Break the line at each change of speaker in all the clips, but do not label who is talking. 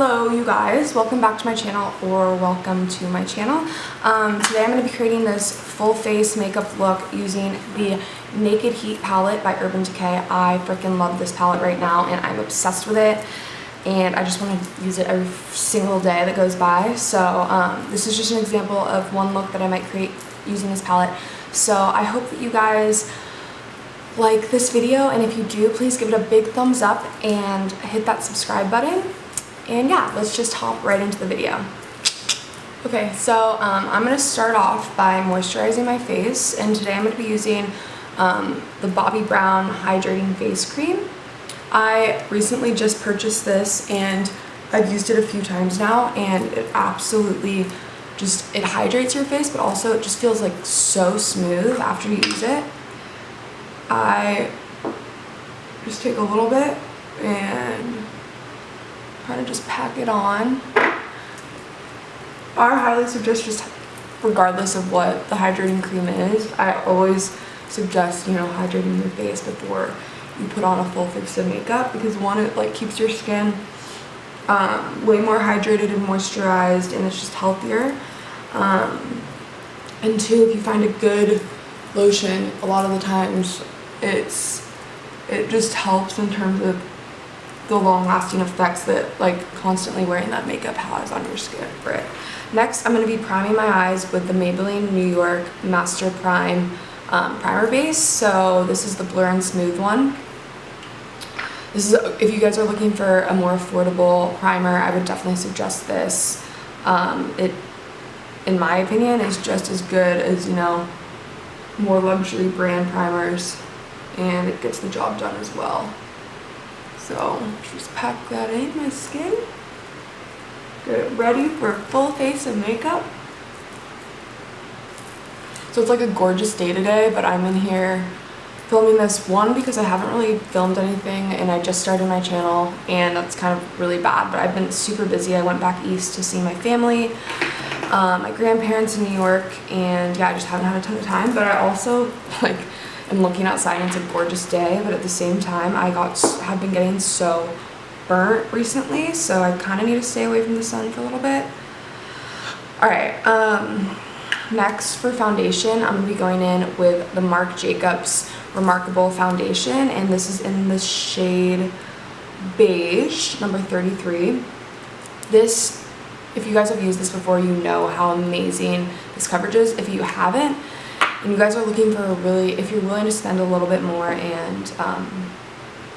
Hello you guys, welcome back to my channel, or welcome to my channel. Today I'm going to be creating this full face makeup look using the Naked Heat palette by Urban Decay. I freaking love this palette right now and I'm obsessed with it, and I just want to use it every single day that goes by. So this is just an example of one look that I might create using this palette. So I hope that you guys like this video, and if you do, please give it a big thumbs up and hit that subscribe button. And yeah, let's just hop right into the video. Okay, so I'm going to start off by moisturizing my face, and today I'm going to be using the Bobbi Brown Hydrating Face Cream. I recently just purchased this and I've used it a few times now, and it absolutely it hydrates your face, but also it just feels like so smooth after you use it. I just take a little bit and kind of just pack it on. I highly suggest, just regardless of what the hydrating cream is, I always suggest, hydrating your face before you put on a full face of makeup, because one, it like keeps your skin way more hydrated and moisturized, and it's just healthier. And two, if you find a good lotion, a lot of the times it just helps in terms of the long-lasting effects that constantly wearing that makeup has on your skin. Right. Next, I'm going to be priming my eyes with the Maybelline New York Master Prime primer base. So this is the Blur and Smooth one. This is, if you guys are looking for a more affordable primer, I would definitely suggest this. It, in my opinion, is just as good as, more luxury brand primers, and it gets the job done as well. So just pack that in my skin, get it ready for a full face of makeup. So it's like a gorgeous day today, but I'm in here filming this, one, because I haven't really filmed anything and I just started my channel, and that's kind of really bad, but I've been super busy. I went back east to see my family, my grandparents in New York, and yeah, I just haven't had a ton of time. But I also I'm looking outside and it's a gorgeous day, but at the same time have been getting so burnt recently, so I kind of need to stay away from the sun for a little bit. Alright, next for foundation, I'm going to be going in with the Marc Jacobs Remarkable Foundation, and this is in the shade Beige, number 33. This, if you guys have used this before, you know how amazing this coverage is. If you haven't, and you guys are looking for if you're willing to spend a little bit more and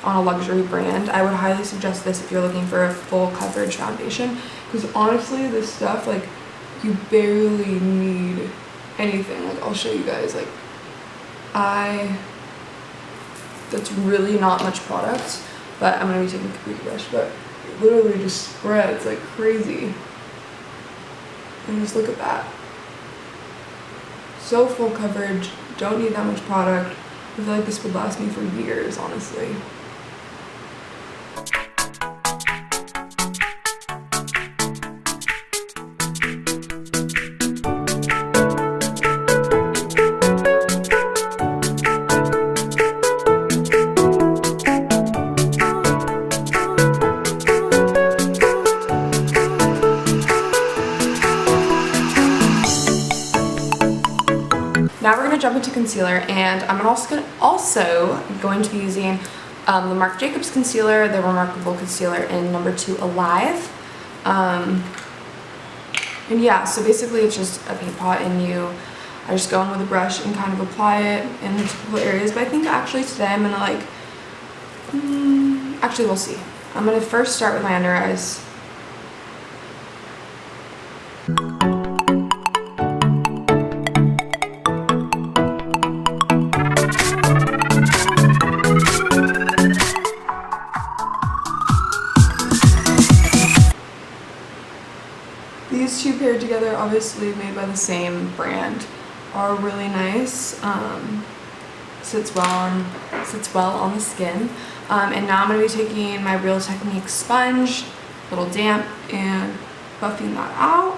on a luxury brand, I would highly suggest this if you're looking for a full coverage foundation, because honestly, this stuff, you barely need anything. I'll show you guys, that's really not much product, but I'm going to be taking a beauty brush, but it literally just spreads like crazy. And just look at that. So full coverage, don't need that much product. I feel like this would last me for years, honestly. Now we're going to jump into concealer, and I'm also going to be using the Marc Jacobs concealer, the Remarkable concealer in number 2 Alive. And yeah, so basically it's just a paint pot, and I just go in with a brush and kind of apply it in the typical areas. But I think actually today I'm going to actually we'll see. I'm going to first start with my under eyes. These two paired together, obviously made by the same brand, are really nice. Sits well on the skin. And now I'm going to be taking my Real Techniques sponge, a little damp, and buffing that out.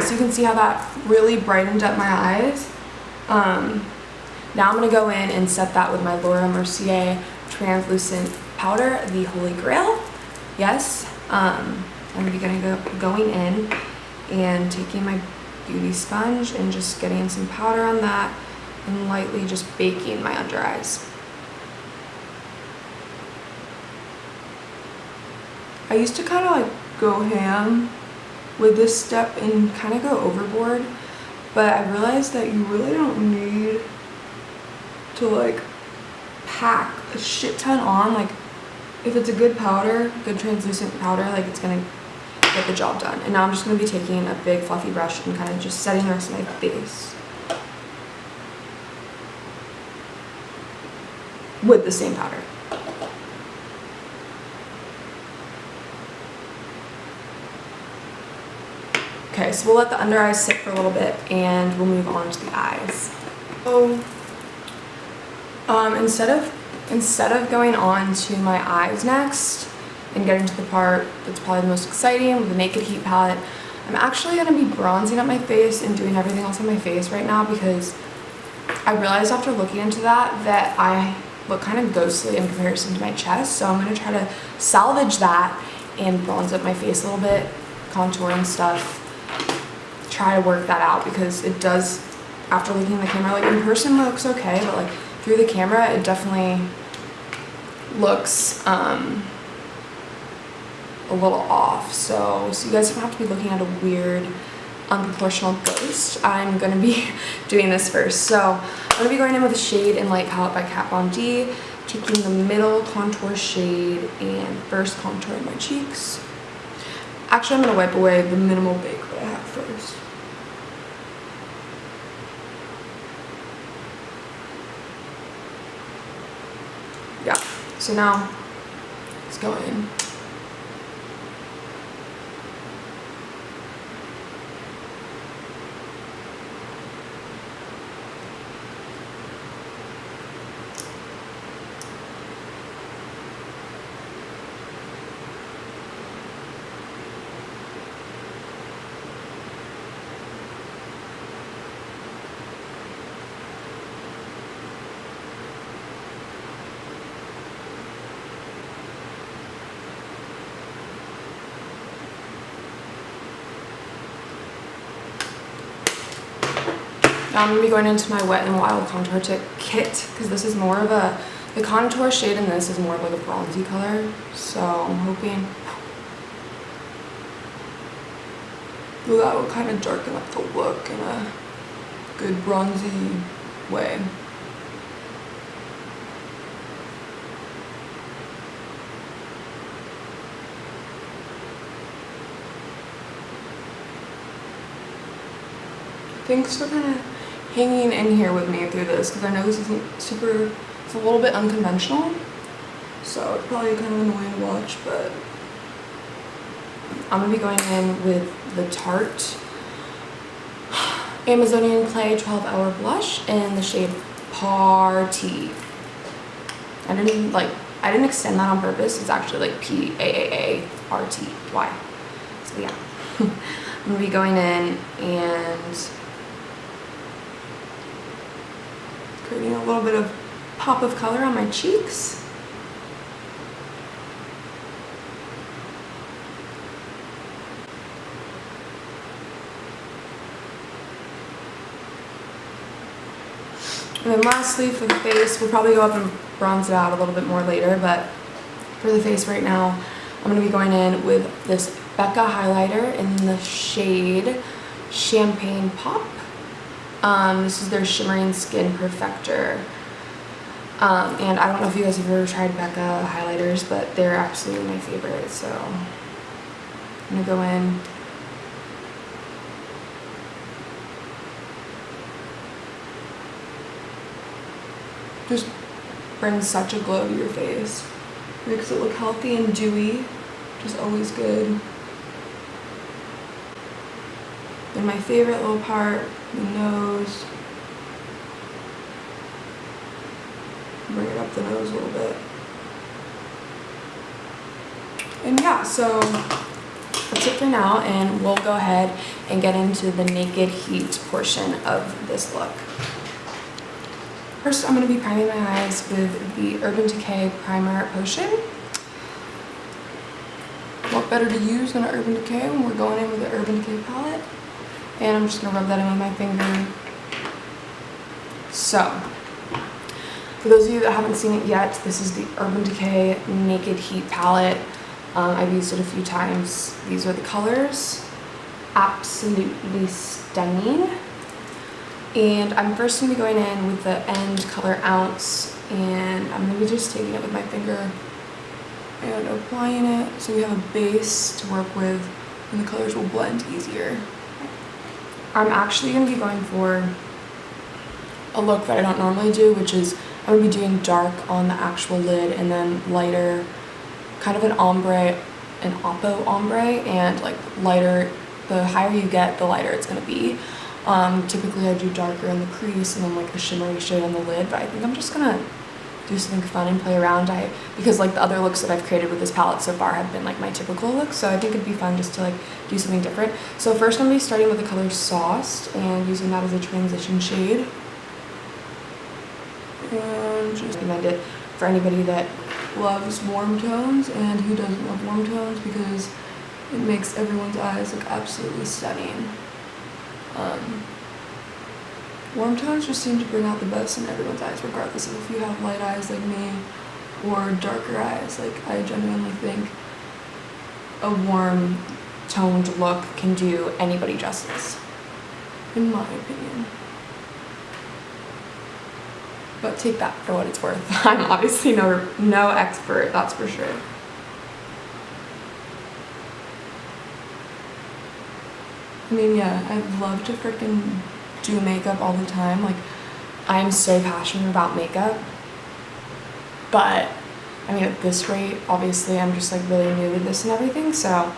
so you can see how that really brightened up my eyes. Now I'm going to go in and set that with my Laura Mercier translucent powder, the Holy Grail. Yes, I'm going to be going in and taking my beauty sponge and just getting some powder on that and lightly just baking my under eyes. I used to kind of like go ham with this step and kind of go overboard, but I realized that you really don't need to like pack a shit ton on. Like if it's a good powder, good translucent powder, like it's gonna get the job done. And now I'm just gonna be taking a big fluffy brush and kind of just setting the rest of my face with the same powder. Okay, so we'll let the under eyes sit for a little bit and we'll move on to the eyes. So instead of going on to my eyes next and getting to the part that's probably the most exciting with the Naked Heat palette, I'm actually going to be bronzing up my face and doing everything else on my face right now, because I realized after looking into that I look kind of ghostly in comparison to my chest. So I'm going to try to salvage that and bronze up my face a little bit, contour and stuff, try to work that out, because it does, after looking at the camera, like in person it looks okay, but like through the camera it definitely looks a little off. So you guys don't have to be looking at a weird unproportional ghost. I'm gonna be doing this first. So I'm gonna be going in with a shade in Light Palette by Kat Von D, taking the middle contour shade and first contouring my cheeks. Actually, I'm gonna wipe away the minimal bake that I have first. Yeah, so now let's go in. Now I'm going to be going into my Wet n Wild contour kit, because this is more of a, the contour shade in this is more of like a bronzy color, so I'm hoping that will kind of darken up the look in a good bronzy way. Thanks for kind of hanging in here with me through this, because I know this isn't super, it's a little bit unconventional, so it's probably kind of annoying to watch, but I'm going to be going in with the Tarte Amazonian Clay 12-Hour Blush in the shade Party. I didn't extend that on purpose. It's actually like P-A-A-A-R-T-Y. So yeah, I'm going to be going in and creating a little bit of pop of color on my cheeks. And then lastly, for the face, we'll probably go up and bronze it out a little bit more later, but for the face right now, I'm going to be going in with this Becca highlighter in the shade Champagne Pop. This is their Shimmering Skin Perfector. And I don't know if you guys have ever tried Becca highlighters, but they're absolutely my favorite, so I'm going to go in. Just brings such a glow to your face. Makes it look healthy and dewy, which is always good. Then my favorite little part, the nose. Bring it up the nose a little bit. And yeah, so that's it for now, and we'll go ahead and get into the Naked Heat portion of this look. First, I'm going to be priming my eyes with the Urban Decay Primer Potion. What better to use than an Urban Decay when we're going in with the Urban Decay palette? And I'm just going to rub that in with my finger. So, for those of you that haven't seen it yet, this is the Urban Decay Naked Heat palette. I've used it a few times. These are the colors. Absolutely stunning. And I'm first going to be going in with the End Color Ounce, and I'm going to be just taking it with my finger and applying it so we have a base to work with and the colors will blend easier. I'm actually going to be going for a look that I don't normally do, which is I'm going to be doing dark on the actual lid and then lighter, kind of an ombre, an oppo ombre, and like lighter, the higher you get, the lighter it's going to be. Typically I do darker in the crease and then like a shimmery shade on the lid, but I think I'm just going to do something fun and play around. Because like the other looks that I've created with this palette so far have been like my typical looks, so I think it'd be fun just to like do something different. So first I'm going to be starting with the color Sauced and using that as a transition shade. And just recommend it for anybody that loves warm tones and who doesn't love warm tones, because it makes everyone's eyes look absolutely stunning. Warm tones just seem to bring out the best in everyone's eyes, regardless of if you have light eyes like me or darker eyes. Like, I genuinely think a warm toned look can do anybody justice, in my opinion. But take that for what it's worth. I'm obviously no expert, that's for sure. I mean, yeah, I'd love to freaking do makeup all the time. Like, I am so passionate about makeup. But, I mean, at this rate, obviously, I'm just like really new to this and everything. So,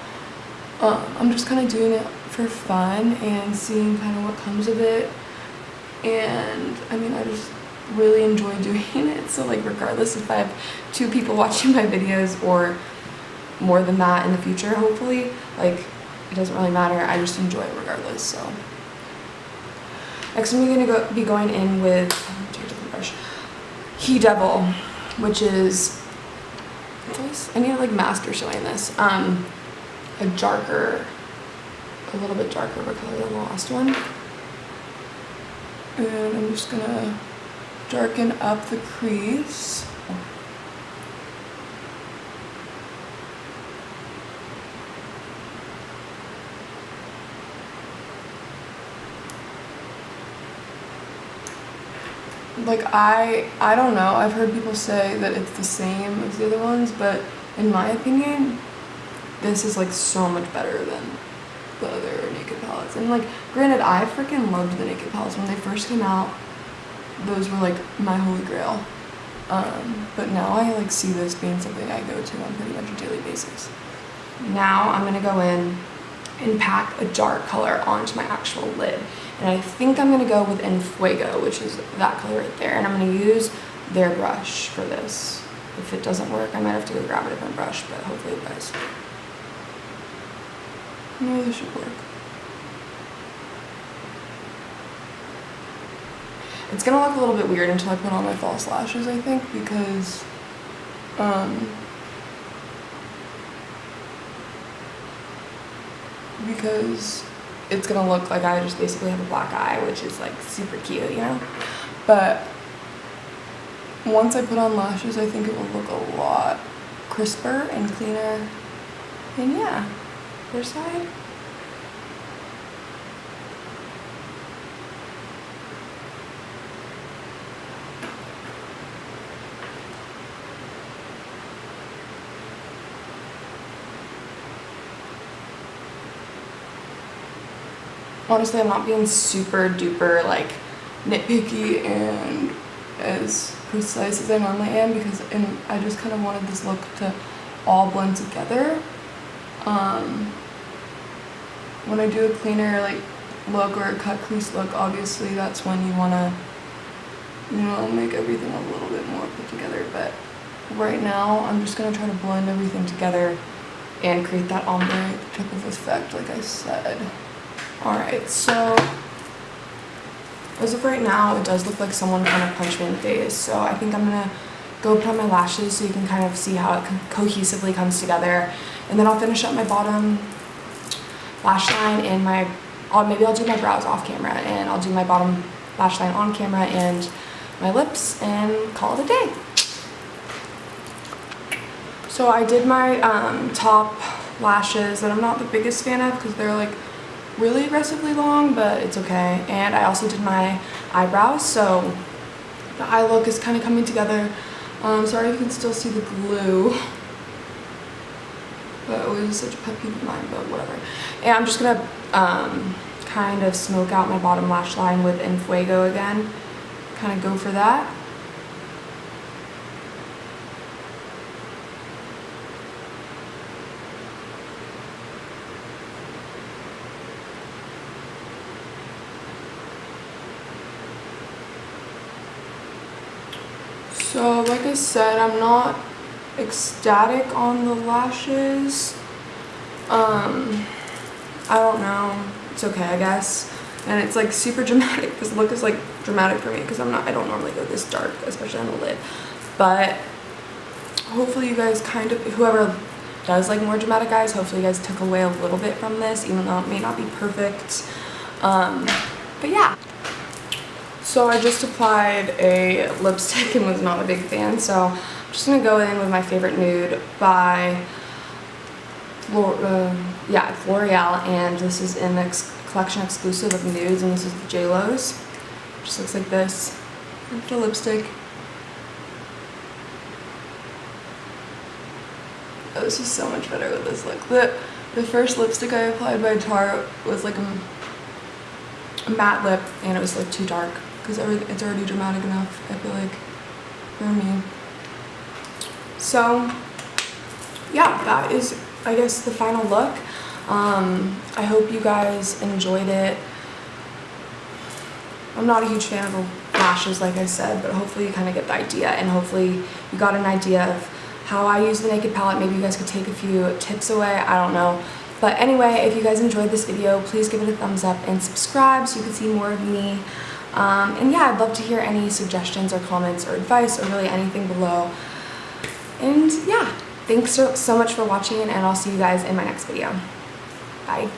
I'm just kind of doing it for fun and seeing kind of what comes of it. And, I mean, I just really enjoy doing it. So, like, regardless if I have 2 people watching my videos or more than that in the future, hopefully, like, it doesn't really matter. I just enjoy it regardless. So next I'm going to be going in with He Devil, which is, I need to like master showing this, a little bit darker of a color than the last one. And I'm just going to darken up the crease. Like, I don't know, I've heard people say that it's the same as the other ones, but in my opinion, this is like so much better than the other Naked palettes. And like, granted, I freaking loved the Naked palettes when they first came out. Those were like my holy grail. But now I like see this being something I go to on pretty much a daily basis. Now I'm gonna go in and pack a dark color onto my actual lid. And I think I'm going to go with En Fuego, which is that color right there. And I'm going to use their brush for this. If it doesn't work, I might have to go grab a different brush, but hopefully it does. No, this should work. It's going to look a little bit weird until I put on my false lashes, I think, because it's gonna look like I just basically have a black eye, which is like super cute, you know? But once I put on lashes, I think it will look a lot crisper and cleaner. And yeah, first side. Honestly, I'm not being super duper like nitpicky and as precise as I normally am, because I just kind of wanted this look to all blend together. When I do a cleaner like look or a cut crease look, obviously that's when you want to, you know, make everything a little bit more put together. But right now I'm just going to try to blend everything together and create that ombre type of effect like I said. Alright, so as of right now, it does look like someone kind of punched me in the face, so I think I'm gonna go put on my lashes so you can kind of see how it cohesively comes together, and then I'll finish up my bottom lash line and maybe I'll do my brows off camera, and I'll do my bottom lash line on camera and my lips and call it a day. So I did my top lashes that I'm not the biggest fan of because they're like really aggressively long, but it's okay. And I also did my eyebrows, so the eye look is kind of coming together. Sorry if you can still see the glue, but it was such a pet peeve of mine, but whatever. And I'm just gonna kind of smoke out my bottom lash line with Enfuego again, kind of go for that. So like I said, I'm not ecstatic on the lashes. I don't know, it's okay I guess. And it's like super dramatic. This look is like dramatic for me because I don't normally go this dark, especially on the lid. But hopefully you guys kind of, whoever does like more dramatic eyes, hopefully you guys took away a little bit from this, even though it may not be perfect. But yeah. So I just applied a lipstick and was not a big fan, so I'm just going to go in with my favorite nude by L'Oreal, and this is in the collection exclusive of nudes, and this is the JLo's. Just looks like this. After lipstick. Oh, this is so much better with this look. The first lipstick I applied by Tarte was like a matte lip, and it was like too dark. Because it's already dramatic enough, I feel like, for me. So, yeah, that is, I guess, the final look. I hope you guys enjoyed it. I'm not a huge fan of the lashes, like I said, but hopefully you kind of get the idea, and hopefully you got an idea of how I use the Naked palette. Maybe you guys could take a few tips away, I don't know. But anyway, if you guys enjoyed this video, please give it a thumbs up and subscribe so you can see more of me. And yeah, I'd love to hear any suggestions or comments or advice or really anything below. And yeah, thanks so much for watching, and I'll see you guys in my next video. Bye.